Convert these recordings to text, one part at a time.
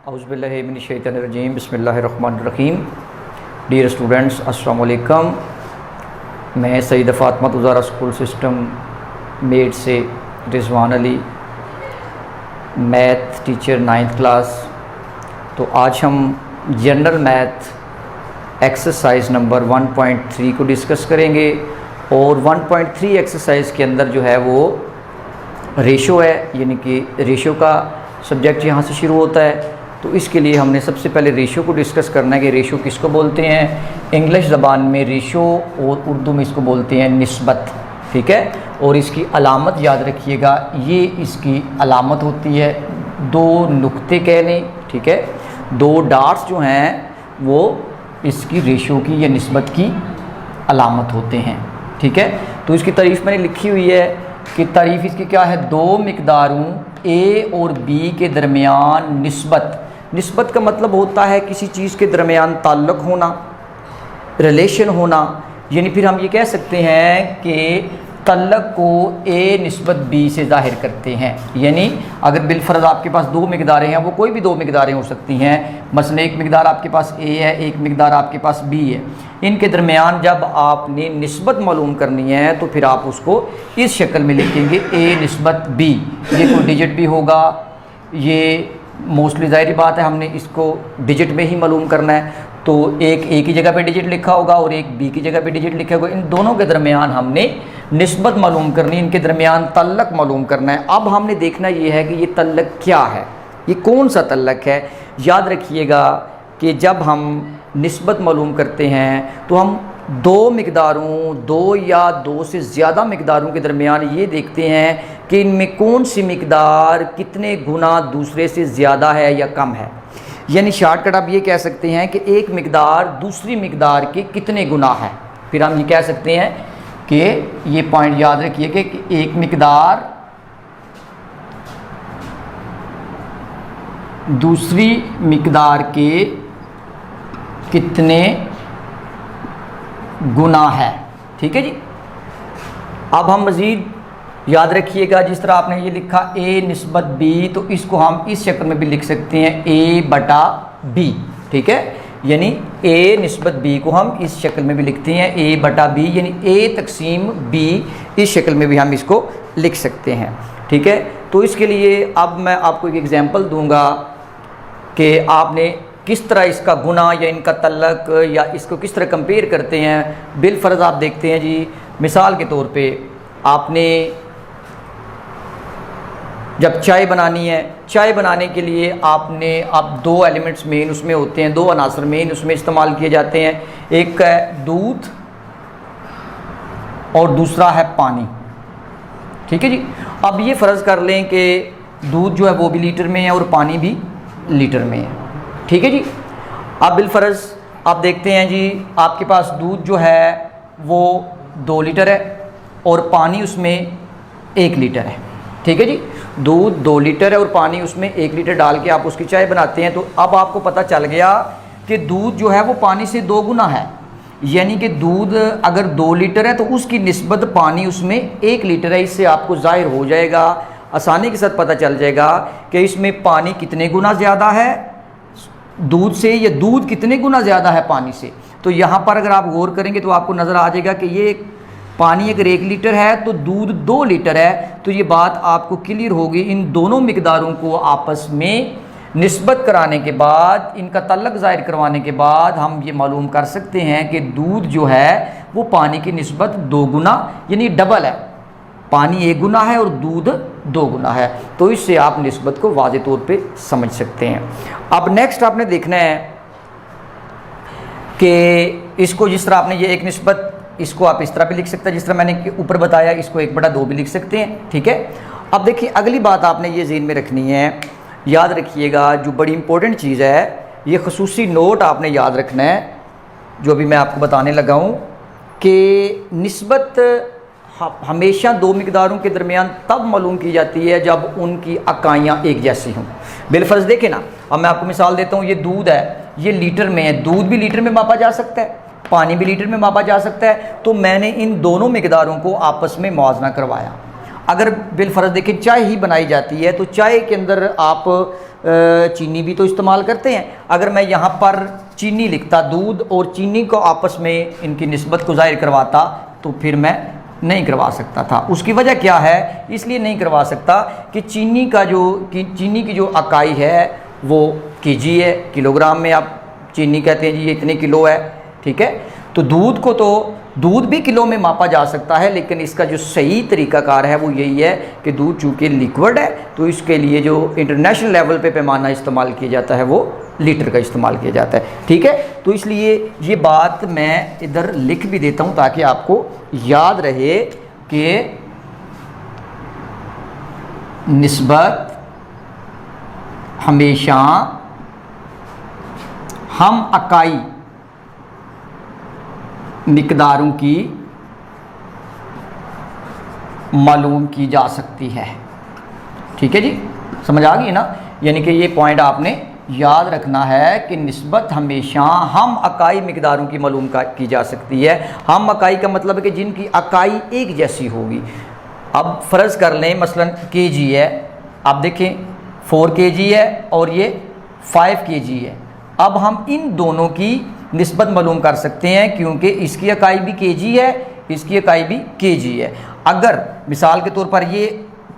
औज़ुबिल्लाहि मिनश्शैतानिर्रजीम बिस्मिल्लाहिर्रहमानिर्रहीम। Dear students, अस्सलाम वालेकुम। मैं सईद फ़ातिमा उज़ारा स्कूल सिस्टम मेड से Rizwan Ali, math teacher 9th class. तो आज हम जनरल मैथ एक्सरसाइज नंबर 1.3 को डिस्कस करेंगे और 1.3 एक्सरसाइज के अंदर जो है वो रेशो है, यानी कि रेशो का सब्जेक्ट यहाँ से शुरू होता है। तो इसके लिए हमने सबसे पहले रेशो को डिस्कस करना है कि रेशो किसको बोलते हैं। इंग्लिश ज़बान में रेशो और उर्दू में इसको बोलते हैं निस्बत, ठीक है। और इसकी अलामत याद रखिएगा, ये इसकी अलामत होती है, दो नुक्ते कह लें, ठीक है, दो डाट्स जो हैं वो इसकी रेशो की या निस्बत की अलामत होते हैं, ठीक है। तो इसकी तारीफ़ मैंने लिखी हुई है कि तारीफ़ इसकी क्या है, दो मिकदारों ए और बी के दरमियान निस्बत। निस्बत का मतलब होता है किसी चीज़ के दरमियान ताल्लुक़ होना, रिलेशन होना। यानी फिर हम ये कह सकते हैं कि ताल्लुक़ को ए निस्बत बी से ज़ाहिर करते हैं। यानी अगर बिलफर्ज आपके पास दो मिकदारें हैं, वो कोई भी दो मिकदारें हो सकती हैं। मसलन एक मिकदार आपके पास ए है, एक मिकदार आपके पास बी है। इनके दरमियान जब आपने निस्बत मालूम करनी है तो फिर आप उसको इस शक्ल में लिखेंगे, ए निस्बत बी। ये कोई डिजिट भी होगा, ये मोस्टली ज़ाहिर बात है हमने इसको डिजिट में ही मालूम करना है। तो एक ए की जगह पे डिजिट लिखा होगा और एक बी की जगह पे डिजिट लिखा होगा। इन दोनों के दरमियान हमने निस्बत मालूम करनी, इनके दरमियान तल्लक मालूम करना है। अब हमने देखना ये है कि ये तल्लक क्या है, ये कौन सा तल्लक है। याद रखिएगा कि जब हम निस्बत मालूम करते हैं तो हम दो मिकदारों, दो या दो से ज़्यादा मिकदारों के दरमियान ये देखते हैं कि इनमें कौन सी मिकदार कितने गुना दूसरे से ज़्यादा है या कम है। यानी शॉर्टकट आप ये कह सकते हैं कि एक मिकदार दूसरी मिकदार के कितने गुना है। फिर हम ये कह सकते हैं कि ये पॉइंट याद रखिए कि एक मिकदार दूसरी मिकदार के कितने गुना है, ठीक है जी। अब हम मज़ीद याद रखिएगा, जिस तरह आपने ये लिखा ए निस्बत बी, तो इसको हम इस शक्ल में भी लिख सकते हैं, ए बटा बी, ठीक है। यानी ए निस्बत बी को हम इस शक्ल में भी लिखते हैं, ए बटा बी, यानी ए तकसीम बी, इस शक्ल में भी हम इसको लिख सकते हैं, ठीक है। तो इसके लिए अब मैं आपको एक एग्जांपल दूंगा कि आपने किस तरह इसका गुना या इनका तल्लक या इसको किस तरह कंपेयर करते हैं। बिलफर्ज आप देखते हैं जी, मिसाल के तौर पे आपने जब चाय बनानी है, चाय बनाने के लिए आपने अब दो एलिमेंट्स मेन उसमें होते हैं, दो अनासर मेन उसमें इस्तेमाल किए जाते हैं। एक है दूध और दूसरा है पानी, ठीक है जी। अब ये फ़र्ज़ कर लें कि दूध जो है वो भी लीटर में है और पानी भी लीटर में है, ठीक है जी। अब बिलफर्ज आप देखते हैं जी, आपके पास दूध जो है वो 2 लीटर है और पानी उसमें 1 लीटर है, ठीक है जी। दूध 2 लीटर है और पानी उसमें 1 लीटर डाल के आप उसकी चाय बनाते हैं। तो अब आपको पता चल गया कि दूध जो है वो पानी से 2 गुना है। यानी कि दूध अगर 2 लीटर है तो उसकी निस्बत पानी उसमें 1 लीटर है। इससे आपको ज़ाहिर हो जाएगा, आसानी के साथ पता चल जाएगा कि इसमें पानी कितने गुना ज़्यादा है दूध से, या दूध कितने गुना ज़्यादा है पानी से। तो यहाँ पर अगर आप गौर करेंगे तो आपको नज़र आ जाएगा कि ये पानी अगर 1 लीटर है तो दूध 2 लीटर है। तो ये बात आपको क्लियर होगी। इन दोनों मिकदारों को आपस में निस्बत कराने के बाद, इनका तल्लक ज़ाहिर करवाने के बाद हम ये मालूम कर सकते हैं कि दूध जो है वो पानी की निस्बत 2 गुना यानी डबल है। पानी 1 गुना है और दूध 2 गुना है। तो इससे आप निस्बत को वाज़े तौर पे समझ सकते हैं। अब नेक्स्ट आपने देखना है कि इसको जिस तरह आपने ये एक निस्बत, इसको आप इस तरह भी लिख सकते हैं जिस तरह मैंने ऊपर बताया, इसको 1/2 भी लिख सकते हैं, ठीक है। अब देखिए अगली बात आपने ये ज़हन में रखनी है, याद रखिएगा, जो बड़ी इंपॉर्टेंट चीज़ है, ये खसूसी नोट आपने याद रखना है जो अभी मैं आपको बताने लगा हूँ कि निस्बत हमेशा दो मिकदारों के दरमियान तब मालूम की जाती है जब उनकी अकाइयाँ एक जैसी हों। बिलफर्ज देखें ना, अब मैं आपको मिसाल देता हूँ, ये दूध है, ये लीटर में है, दूध भी लीटर में मापा जा सकता है, पानी भी लीटर में मापा जा सकता है। तो मैंने इन दोनों मिकदारों को आपस में मुआवजा करवाया। अगर बिलफर्ज देखें चाय ही बनाई जाती है तो चाय के अंदर आप चीनी भी तो इस्तेमाल करते हैं। अगर मैं यहाँ पर चीनी लिखता, दूध और चीनी को आपस में इनकी निस्बत को जाहिर करवाता तो फिर मैं नहीं करवा सकता था। उसकी वजह क्या है, इसलिए नहीं करवा सकता कि चीनी की जो इकाई है वो केजी है, किलोग्राम में आप चीनी कहते हैं जी ये इतने किलो है, ठीक है। तो दूध भी किलो में मापा जा सकता है, लेकिन इसका जो सही तरीकाकार है वो यही है कि दूध चूँकि लिक्विड है तो इसके लिए जो इंटरनेशनल लेवल पे पैमाना इस्तेमाल किया जाता है वो लीटर का इस्तेमाल किया जाता है, ठीक है। तो इसलिए ये बात मैं इधर लिख भी देता हूँ ताकि आपको याद रहे कि निस्बत हमेशा हम इकाई मिकदारों की मालूम की जा सकती है, ठीक है जी, समझ आ गई ना। यानी कि ये पॉइंट आपने याद रखना है कि निस्बत हमेशा हम इकाई मिकदारों की मालूम की जा सकती है। हम इकाई का मतलब है कि जिनकी इकाई एक जैसी होगी। अब फ़र्ज़ कर लें मसलन केजी है, आप देखें 4 केजी है और ये 5 केजी है। अब हम इन दोनों की निस्बत मालूम कर सकते हैं क्योंकि इसकी इकाई भी केजी है, इसकी इकाई भी केजी है। अगर मिसाल के तौर पर ये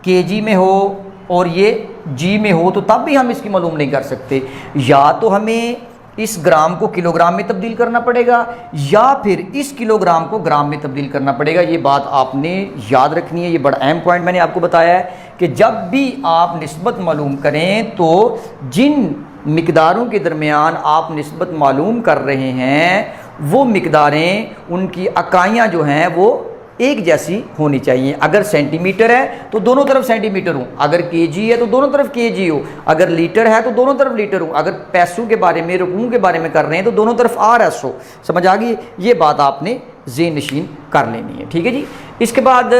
केजी में हो और ये जी में हो तो तब भी हम इसकी मालूम नहीं कर सकते। या तो हमें इस ग्राम को किलोग्राम में तब्दील करना पड़ेगा या फिर इस किलोग्राम को ग्राम में तब्दील करना पड़ेगा। ये बात आपने याद रखनी है, ये बड़ा अहम पॉइंट मैंने आपको बताया है कि जब भी आप निस्बत मालूम करें तो जिन मिकदारों के दरमियान आप निस्बत मालूम कर रहे हैं वो मिकदारें, उनकी इकाइयाँ जो हैं वो एक जैसी होनी चाहिए। अगर सेंटीमीटर है तो दोनों तरफ सेंटीमीटर हो, अगर केजी है तो दोनों तरफ केजी हो, अगर लीटर है तो दोनों तरफ लीटर हो, अगर पैसों के बारे में, रुपयों के बारे में कर रहे हैं तो दोनों तरफ RS हो। समझ आ गई? ये बात आपने ज़ेहन नशीन कर लेनी है, ठीक है जी। इसके बाद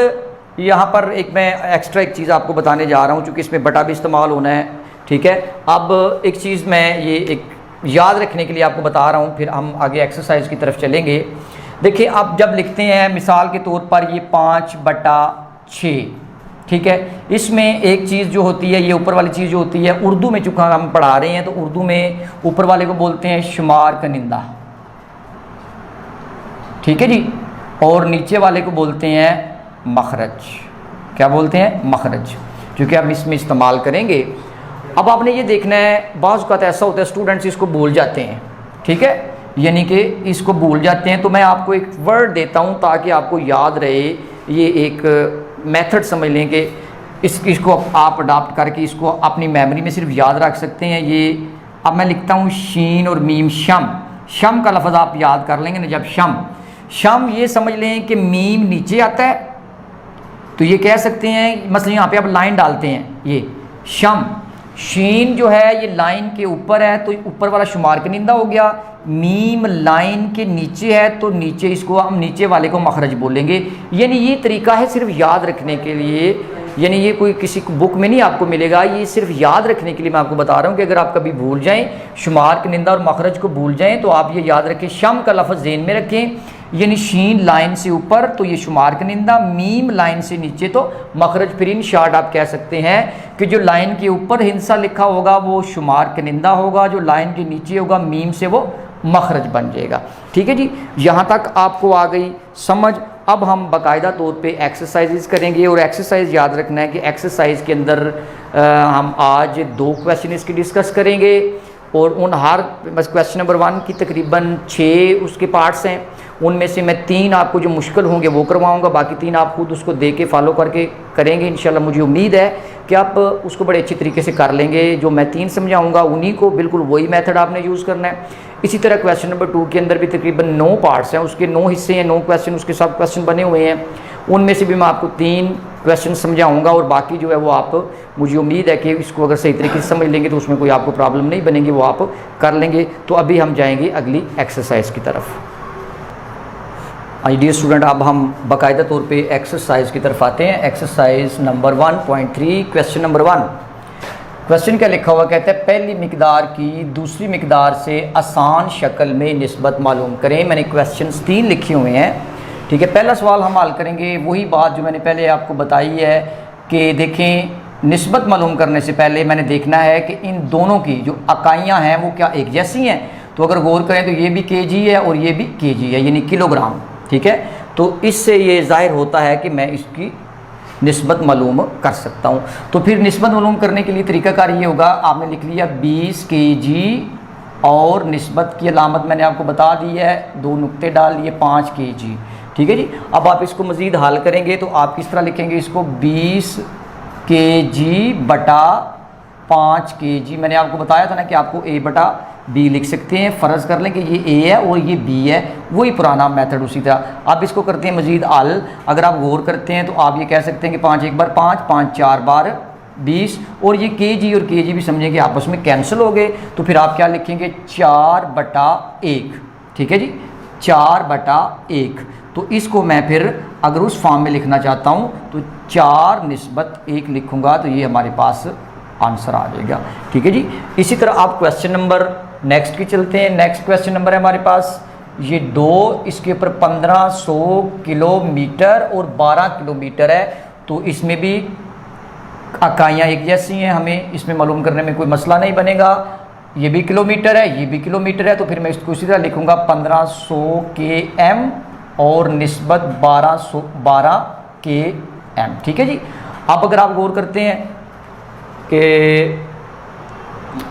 यहाँ पर मैं एक्स्ट्रा एक चीज़ आपको बताने जा रहा हूँ, चूँकि इसमें बटा भी इस्तेमाल होना है, ठीक है। अब एक चीज़ मैं ये एक याद रखने के लिए आपको बता रहा हूँ, फिर हम आगे एक्सरसाइज की तरफ चलेंगे। देखिए आप जब लिखते हैं मिसाल के तौर पर ये 5/6, ठीक है, इसमें एक चीज़ जो होती है, ये ऊपर वाली चीज़ जो होती है, उर्दू में चूँकि हम पढ़ा रहे हैं तो उर्दू में ऊपर वाले को बोलते हैं शुमार कनिंदा, ठीक है जी, और नीचे वाले को बोलते हैं मखरज। क्या बोलते हैं? मखरज, क्योंकि हम इसमें इस्तेमाल करेंगे। अब आपने ये देखना है, बाज़ औक़ात ऐसा होता है स्टूडेंट्स इसको भूल जाते हैं, ठीक है, यानी कि इसको भूल जाते हैं। तो मैं आपको एक वर्ड देता हूँ ताकि आपको याद रहे, ये एक मेथड समझ लें कि इसको आप अडाप्ट करके इसको अपनी मेमोरी में सिर्फ याद रख सकते हैं। ये अब मैं लिखता हूँ शीन और मीम, शम का लफ्ज़ आप याद कर लेंगे ना, जब शम ये समझ लें कि मीम नीचे आता है तो ये कह सकते हैं, मसलन यहाँ पे आप लाइन डालते हैं, ये शम, शीन जो है ये लाइन के ऊपर है तो ऊपर वाला शुमार कनिंदा हो गया। मीम लाइन के नीचे है तो नीचे, इसको हम नीचे वाले को मखरज बोलेंगे। यानी ये तरीका है सिर्फ याद रखने के लिए, यानी ये कोई किसी बुक में नहीं आपको मिलेगा, ये सिर्फ याद रखने के लिए मैं आपको बता रहा हूँ कि अगर आप कभी भूल जाएं, शुमार कनिंदा और मखरज को भूल जाएं तो आप ये याद रखें, शम का लफ्ज़ ज़हन में रखें, यानी शीन लाइन से ऊपर तो ये शुमार कनिंदा, मीम लाइन से नीचे तो मखरज। फिर इन शॉर्ट आप कह सकते हैं कि जो लाइन के ऊपर हिंसा लिखा होगा वो शुमार कनिंदा होगा, जो लाइन के नीचे होगा मीम से वो मखरज बन जाएगा, ठीक है जी। यहाँ तक आपको आ गई समझ। अब हम बाकायदा तौर पे एक्सरसाइजेज करेंगे और एक्सरसाइज याद रखना है कि एक्सरसाइज के अंदर हम आज 2 क्वेश्चन इसकी डिस्कस करेंगे और उन हर बस क्वेश्चन नंबर 1 की तकरीबन 6 उसके पार्ट्स हैं, उनमें से मैं 3 आपको जो मुश्किल होंगे वो करवाऊंगा, बाकी 3 आप खुद उसको दे के फॉलो करके करेंगे इंशाल्लाह। मुझे उम्मीद है कि आप उसको बड़े अच्छी तरीके से कर लेंगे। जो मैं 3 समझाऊंगा उन्हीं को बिल्कुल वही मेथड आपने यूज़ करना है। इसी तरह क्वेश्चन नंबर 2 के अंदर भी तकरीबन 9 पार्ट्स हैं, उसके 9 हिस्से हैं, 9 क्वेश्चन, उसके सब क्वेश्चन बने हुए हैं, उनमें से भी मैं आपको 3 क्वेश्चन समझाऊंगा और बाकी जो है वो आप, मुझे उम्मीद है कि इसको अगर सही तरीके से समझ लेंगे तो उसमें कोई आपको प्रॉब्लम नहीं बनेगी, वो आप कर लेंगे। तो अभी हम जाएंगे अगली एक्सरसाइज की तरफ। डियर स्टूडेंट, अब हम बाकायदा तौर पे एक्सरसाइज की तरफ आते हैं। Exercise number 1.3 question number 1। Question क्या लिखा हुआ, कहता है पहली मिकदार की दूसरी मिकदार से आसान शक्ल में निस्बत मालूम करें। मैंने क्वेश्चंस 3 लिखे हुए हैं, ठीक है, पहला सवाल हम हल करेंगे वही बात जो मैंने पहले आपको बताई है कि देखें निस्बत मालूम करने से पहले मैंने देखना है कि इन दोनों की जो इकाइयाँ हैं वो क्या एक जैसी हैं। तो अगर गौर करें तो ये भी केजी है और ये भी केजी है, यानी किलोग्राम। ठीक है, तो इससे ये जाहिर होता है कि मैं इसकी निस्बत मालूम कर सकता हूँ। तो फिर निस्बत मालूम करने के लिए तरीकाकार ये होगा, आपने लिख लिया 20 केजी और निस्बत की अलामत मैंने आपको बता दी है, 2 नुक्ते डाल लिए 5 केजी। ठीक है जी, अब आप इसको मज़ीद हल करेंगे तो आप किस तरह लिखेंगे इसको, 20 केजी बटा 5 केजी। मैंने आपको बताया था ना कि आपको ए बटा बी लिख सकते हैं। फ़र्ज़ कर लें कि ये ए है और ये बी है, वही पुराना मेथड उसी तरह। आप इसको करते हैं मज़ीद हल। अगर आप गौर करते हैं तो आप ये कह सकते हैं कि 5 एक बार 5, 5 4 बार 20, और ये केजी और केजी भी समझें कि आपस में कैंसिल हो गए। तो फिर आप क्या लिखेंगे, 4 बटा 1। ठीक है जी, 4 बटा 1। तो इसको मैं फिर अगर उस फॉर्म में लिखना चाहता हूँ तो 4 निस्बत 1 लिखूँगा, तो ये हमारे पास आंसर आ जाएगा। ठीक है जी, इसी तरह आप क्वेश्चन नंबर नेक्स्ट की चलते हैं। नेक्स्ट क्वेश्चन नंबर है हमारे पास ये 2, इसके ऊपर 1500 किलोमीटर और 12 किलोमीटर है। तो इसमें भी इकाइयाँ एक जैसी हैं, हमें इसमें मालूम करने में कोई मसला नहीं बनेगा। ये भी किलोमीटर है, ये भी किलोमीटर है, तो फिर मैं इसको इसी तरह लिखूँगा 1500 km और निस्बत 12 km। ठीक है जी, अब अगर आप गौर करते हैं कि,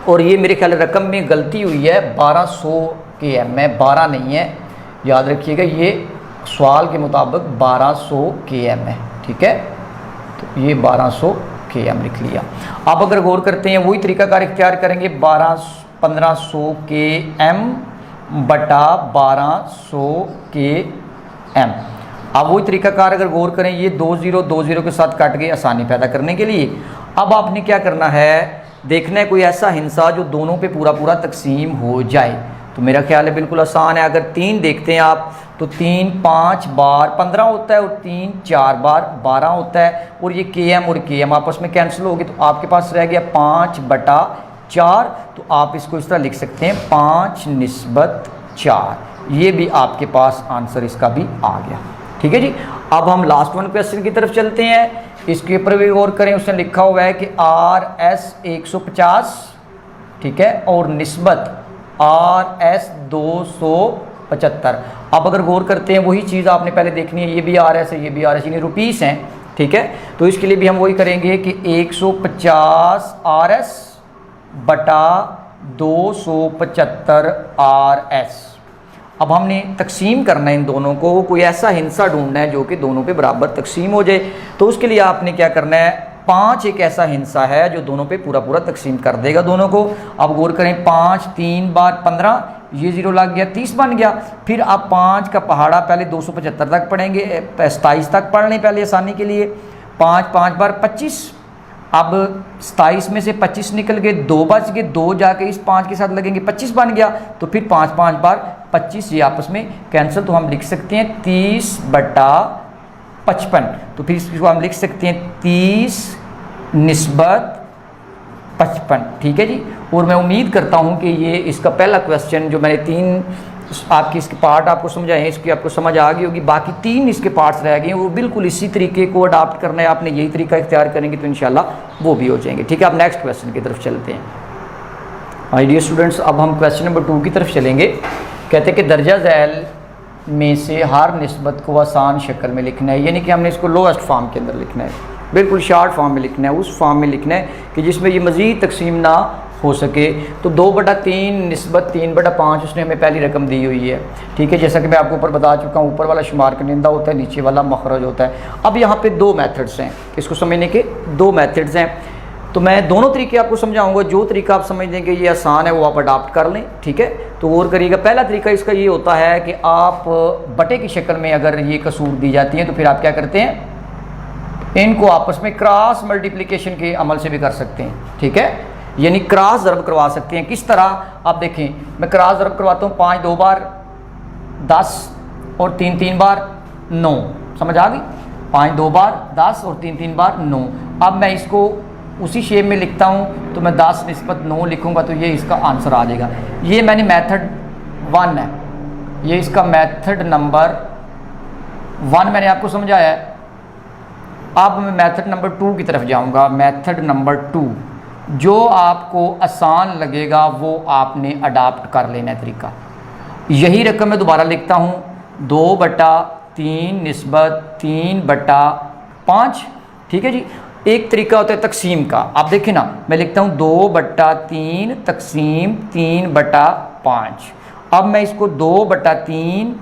और ये मेरे ख्याल रकम में गलती हुई है, 1200 km में 12 नहीं है, याद रखिएगा, ये सवाल के मुताबिक 1200 km है। ठीक है, तो ये 1200 km लिख लिया। अब अगर गौर करते हैं वही तरीकाकार इख्तियार करेंगे, 1500 km बटा 1200 km। अब वही तरीकाकार अगर गौर करें, ये 20 के साथ काट गए आसानी पैदा करने के लिए। अब आपने क्या करना है, देखना है कोई ऐसा हिस्सा जो दोनों पे पूरा पूरा तकसीम हो जाए। तो मेरा ख्याल है बिल्कुल आसान है। अगर 3 देखते हैं आप तो 3 5 बार 15 होता है और 3 4 बार 12 होता है, और ये km और km आपस में कैंसिल हो गए, तो आपके पास रह गया 5 बटा 4। तो आप इसको इस तरह लिख सकते हैं 5 निस्बत 4। ये भी आपके पास आंसर इसका भी आ गया। ठीक है जी, अब हम लास्ट वन क्वेश्चन की तरफ चलते हैं। इसके ऊपर भी गौर करें, उसने लिखा हुआ है कि RS 150, ठीक है, और निस्बत RS 275। अब अगर गौर करते हैं वही चीज़ आपने पहले देखनी है, ये भी RS है, ये भी RS, यानी रुपीस हैं। ठीक है, तो इसके लिए भी हम वही करेंगे कि 150 RS बटा 275 RS। अब हमने तकसीम करना है इन दोनों को, कोई ऐसा हिस्सा ढूंढना है जो कि दोनों पे बराबर तकसीम हो जाए। तो उसके लिए आपने क्या करना है, 5 एक ऐसा हिस्सा है जो दोनों पे पूरा पूरा तकसीम कर देगा दोनों को। अब गौर करें, 5 3 बार 15, ये 0 लग गया, 30 बन गया। फिर आप 5 का पहाड़ा पहले 275 तक पढ़ेंगे, 27 तक पढ़ लें पहले आसानी के लिए। 5 5 बार 25, अब 27 में से 25 निकल गए, 2 बच गए, 2 जाके इस 5 के साथ लगेंगे, 25 बन गया। तो फिर 5 5 बार 25, ये आपस में कैंसिल। तो हम लिख सकते हैं 30 बटा 55। तो फिर इसको हम लिख सकते हैं 30 निस्बत 55। ठीक है जी, और मैं उम्मीद करता हूँ कि ये इसका पहला क्वेश्चन जो मैंने 3 आपकी इसके पार्ट आपको समझाए हैं, इसकी आपको समझ आ गई होगी। बाकी 3 इसके पार्ट्स रह गए हैं, वो बिल्कुल इसी तरीके को अडाप्ट करना है आपने, यही तरीका इख्तियार करेंगे तो इंशाल्लाह वो भी हो जाएंगे। ठीक है, अब नेक्स्ट क्वेश्चन की तरफ चलते हैं। माय डियर स्टूडेंट्स, अब हम क्वेश्चन नंबर 2 की तरफ चलेंगे। कहते हैं कि दर्जा झैल में से हर निस्बत को आसान शक्ल में लिखना है, यानी कि हमने इसको लोएस्ट फॉर्म के अंदर लिखना है, बिल्कुल शार्ट फॉर्म में लिखना है, उस फॉर्म में लिखना है कि जिसमें ये मज़ीद तकसीम ना हो सके। तो 2 बटा 3 निस्बत 3 बटा 5 उसने हमें पहली रकम दी हुई है। ठीक है, जैसा कि मैं आपको ऊपर बता चुका हूँ, ऊपर वाला शुमार कनिंदा होता है, नीचे वाला मखरज होता है। अब यहाँ पे 2 मेथड्स हैं, इसको समझने के 2 मेथड्स हैं। तो मैं दोनों तरीके आपको समझाऊंगा, जो तरीका आप समझ लेंगे ये आसान है वो आप अडाप्ट कर लें। ठीक है, तो गौर करिएगा। पहला तरीका इसका ये होता है कि आप बटे की शक्ल में अगर ये कसूर दी जाती हैं तो फिर आप क्या करते हैं, इनको आपस में क्रॉस मल्टीप्लिकेशन के अमल से भी कर सकते हैं। ठीक है, यानी क्रॉस ज़रब करवा सकते हैं। किस तरह, आप देखें, मैं क्रॉस ज़रब करवाता हूँ, 5 2 बार 10 और 3 3 बार 9, समझ आ गई। 5 2 बार 10 और 3 3 बार 9। अब मैं इसको उसी शेप में लिखता हूँ, तो मैं 10 निस्बत 9 लिखूँगा, तो ये इसका आंसर आ जाएगा। ये मैंने मेथड 1 है, ये इसका मेथड नंबर 1 मैंने आपको समझाया है। अब मैं मेथड नंबर 2 की तरफ जाऊंगा। मेथड नंबर 2 जो आपको आसान लगेगा वो आपने अडाप्ट कर लेना है तरीका। यही रकम मैं दोबारा लिखता हूँ, 2/3 निस्बत 3/5। ठीक है जी। एक तरीका होता है तकसीम का। आप देखें ना, मैं लिखता हूँ 2/3 तकसीम 3/5। अब मैं इसको 2/3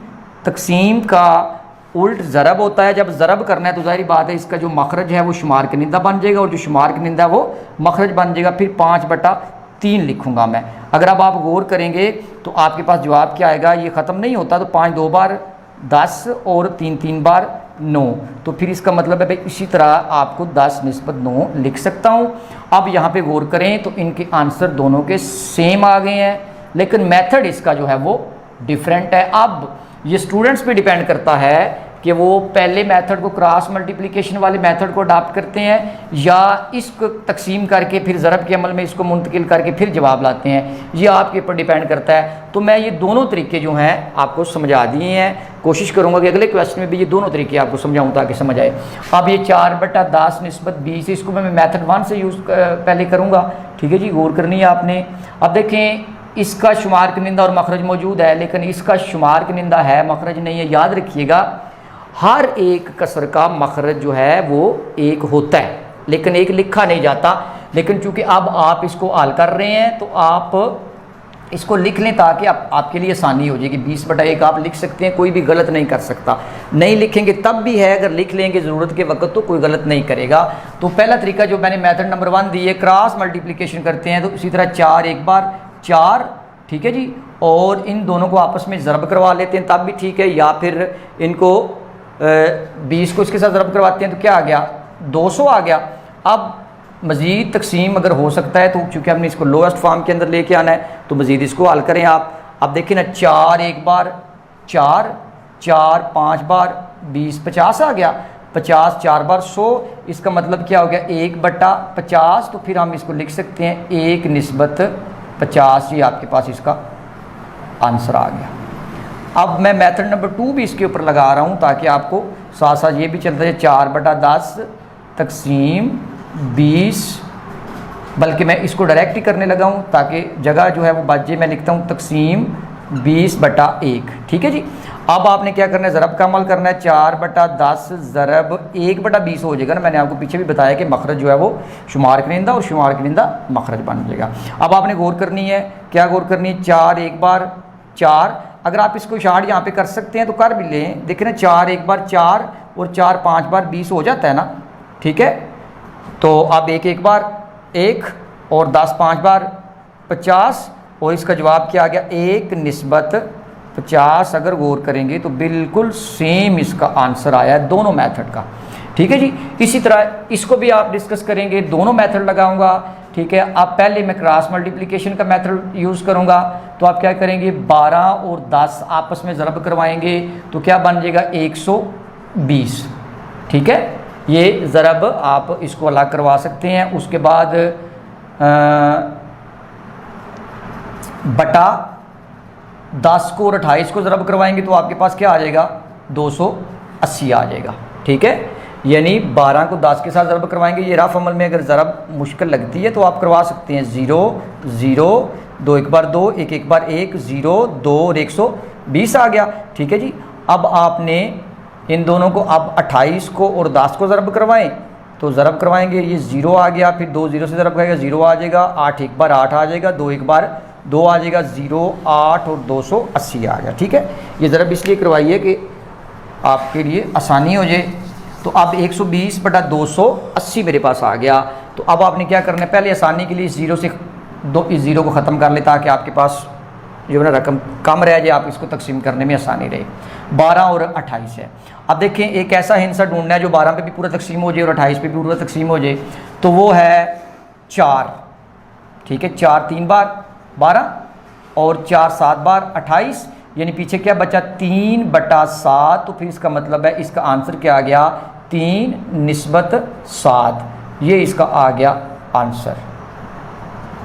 तकसीम का उल्ट ज़रब होता है। जब ज़रब करना है तो ज़ाहिर बात है इसका जो मखरज है वो शुमार के निंदा बन जाएगा और जो शुमार के निंदा है वो मखरज बन जाएगा। फिर 5/3 लिखूंगा मैं। अगर अब आप गौर करेंगे तो आपके पास जवाब क्या आएगा, ये ख़त्म नहीं होता। तो 5 2 बार 10 और 3 3 बार 9। तो फिर इसका मतलब है भाई इसी तरह आपको 10/9 लिख सकता हूँ। अब यहाँ पे गौर करें तो इनके आंसर दोनों के सेम आ गए हैं, लेकिन मेथड इसका जो है वो डिफरेंट है। अब ये स्टूडेंट्स पे डिपेंड करता है कि वो पहले मेथड को क्रॉस मल्टीप्लिकेशन वाले मेथड को अडॉप्ट करते हैं या इसको तकसीम करके फिर ज़रब के अमल में इसको मुंतकिल करके फिर जवाब लाते हैं। ये आपके ऊपर डिपेंड करता है। तो मैं ये दोनों तरीके जो हैं आपको समझा दिए हैं। कोशिश करूँगा कि अगले क्वेश्चन में भी ये दोनों तरीके आपको समझाऊँ ताकि समझ आए। अब ये 4/10 निस्बत 20, इसको मैं मेथड 1 से यूज़ पहले करूँगा। ठीक है जी, गौर करनी है आपने। अब देखें, इसका शुमार कनिंदा और मखरज मौजूद है, लेकिन इसका शुमार कनिंदा है, मखरज नहीं है। याद रखिएगा, हर एक कसर का मखरज जो है वो एक होता है, लेकिन एक लिखा नहीं जाता। लेकिन चूंकि अब आप इसको हल कर रहे हैं तो आप इसको लिख लें ताकि आपके लिए आसानी हो जाएगी। 20/1 आप लिख सकते हैं, कोई भी गलत नहीं कर सकता। नहीं लिखेंगे तब भी है, अगर लिख लेंगे ज़रूरत के वक्त तो कोई गलत नहीं करेगा। तो पहला तरीका जो मैंने मेथड नंबर 1 दी है, क्रॉस मल्टीप्लिकेशन करते हैं तो इसी तरह 4 एक बार 4, ठीक है जी, और इन दोनों को आपस में ज़रब करवा लेते हैं तब भी ठीक है, या फिर इनको 20 को इसके साथ ज़रब करवाते हैं तो क्या आ गया, 200 आ गया। अब मज़ीद तकसीम अगर हो सकता है तो चूँकि हमने इसको लोएस्ट फॉर्म के अंदर लेके आना है तो मज़ीद इसको हल करें आप। अब देखिए ना, 4 एक बार 4, 4 5 बार 20, 50 आ गया। 50 4 बार 100, इसका मतलब क्या हो गया, 1/50। तो फिर हम इसको लिख सकते हैं 1/50। ये आपके पास इसका आंसर आ गया। अब मैं मेथड नंबर 2 भी इसके ऊपर लगा रहा हूँ ताकि आपको साथ साथ ये भी चलता है। 4/10 तकसीम 20, बल्कि मैं इसको डायरेक्ट ही करने लगा हूँ ताकि जगह जो है वो बच जाए। मैं लिखता हूँ तकसीम 20/1। ठीक है जी। अब आपने क्या करना है, ज़रब का अमल करना है। 4/10 ज़रब 1/20 हो जाएगा ना। मैंने आपको पीछे भी बताया कि मखरज जो है वो शुमार कनिंदा और शुमार कनिंदा मखरज बन जाएगा। अब आपने गौर करनी है, क्या गौर करनी है, 4 एक बार 4। अगर आप इसको इशार यहाँ पे कर सकते हैं तो कर भी लें। देखिए ना, 4 एक बार 4 और 4 5 बार 20 हो जाता है ना। ठीक है, तो अब 1 एक बार 1 और 10 5 बार 50, और इसका जवाब क्या आ गया, 1/50। अगर गौर करेंगे तो बिल्कुल सेम इसका आंसर आया है दोनों मेथड का। ठीक है जी। इसी तरह इसको भी आप डिस्कस करेंगे, दोनों मेथड लगाऊंगा। ठीक है, अब पहले मैं क्रॉस मल्टीप्लिकेशन का मेथड यूज़ करूंगा। तो आप क्या करेंगे, 12 और 10 आपस में ज़रब करवाएंगे तो क्या बन जाएगा, 120। ठीक है, ये ज़रब आप इसको अलग करवा सकते हैं। उसके बाद बटा 10 को और 28 को ज़रब करवाएंगे तो आपके पास क्या आ जाएगा, 280 आ जाएगा। ठीक है, यानी 12 को 10 के साथ ज़रब करवाएंगे। ये रफ अमल में अगर ज़रब मुश्किल लगती है तो आप करवा सकते हैं। 0 0 2 एक बार 2 1 एक बार 1 0 2 और 120 आ गया। ठीक है जी। अब आपने इन दोनों को, अब 28 को और 10 को ज़रब करवाएं तो ज़रब करवाएंगे, ये 0 आ गया, फिर 2 0 से ज़रब करेगा 0 आ जाएगा। 8 एक बार 8 आ जाएगा, 2 एक बार 2 आ जाएगा, 0 8 और 280 आ गया। ठीक है, ये ज़रब इसलिए करवाइए कि आपके लिए आसानी हो जाए। तो अब 120/280 मेरे पास आ गया। तो अब आपने क्या करना है, पहले आसानी के लिए 0 से इस 0 को ख़त्म कर ले ताकि आपके पास जो है ना रकम कम रह जाए, आप इसको तकसीम करने में आसानी रहे। 12 और 28 है। अब देखें, एक ऐसा हिस्सा ढूंढना है जो 12 पे भी पूरा तकसीम हो जाए और 28 पे भी पूरा तकसीम हो जाए, तो वो है 4। ठीक है, 4 3 बार 12 और 4 7 बार 28, यानी पीछे क्या बचा, 3/7। तो फिर इसका मतलब है इसका आंसर क्या आ गया, 3/7। ये इसका आ गया आंसर।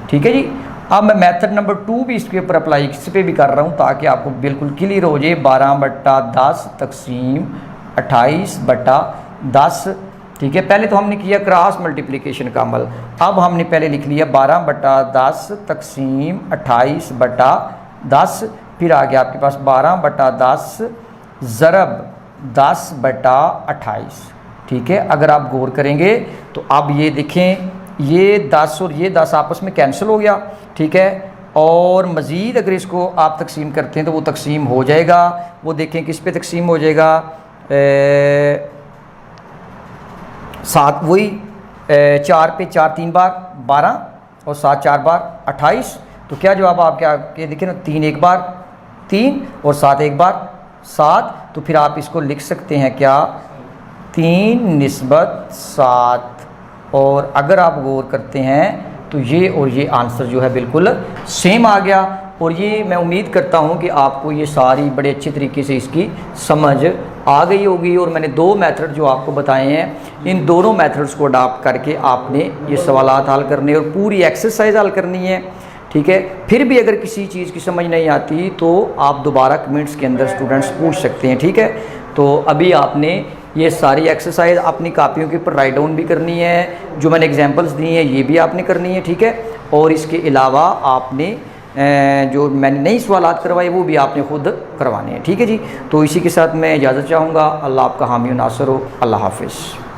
ठीक है जी। अब मैं मेथड नंबर 2 भी इसके ऊपर अप्लाई इस पे भी कर रहा हूँ ताकि आपको बिल्कुल क्लियर हो जाए। 12/10 तकसीम 28/10, ठीक है। पहले तो हमने किया क्रॉस मल्टीप्लिकेशन का अमल, अब हमने पहले लिख लिया 12/10 तकसीम 28/10, फिर आ गया आपके पास 12/10 ज़रब 10/28, ठीक है। अगर आप गौर करेंगे तो अब ये देखें, ये 10 और ये 10 आपस में कैंसिल हो गया, ठीक है। और मज़ीद अगर इसको आप तकसीम करते हैं तो वो तकसीम हो जाएगा, वो देखें किस पे तकसीम हो जाएगा, 7, वही 4 पे 4 3 बार 12 और 7 4 बार 28, तो क्या जवाब आपके आगे देखें ना, 3 एक बार 3 और 7 एक बार 7, तो फिर आप इसको लिख सकते हैं क्या, 3/7। और अगर आप गौर करते हैं तो ये और ये आंसर जो है बिल्कुल सेम आ गया। और ये मैं उम्मीद करता हूँ कि आपको ये सारी बड़े अच्छे तरीके से इसकी समझ आ गई होगी। और मैंने 2 मेथड जो आपको बताए हैं, इन दोनों मेथड्स को अडाप्ट करके आपने ये सवालात हल करने और पूरी एक्सरसाइज हल करनी है, ठीक है। फिर भी अगर किसी चीज़ की समझ नहीं आती तो आप दोबारा कमेंट्स के अंदर स्टूडेंट्स पूछ सकते हैं, ठीक है। तो अभी आपने ये सारी एक्सरसाइज अपनी कापियों के ऊपर राइट डाउन भी करनी है, जो मैंने एग्जांपल्स दी हैं ये भी आपने करनी है, ठीक है। और इसके अलावा आपने जो मैंने नई सवालात करवाए वो भी आपने खुद करवाने हैं, ठीक है जी। तो इसी के साथ मैं इजाज़त चाहूँगा। अल्लाह आपका हामी और नासर हो। अल्लाह हाफिज़।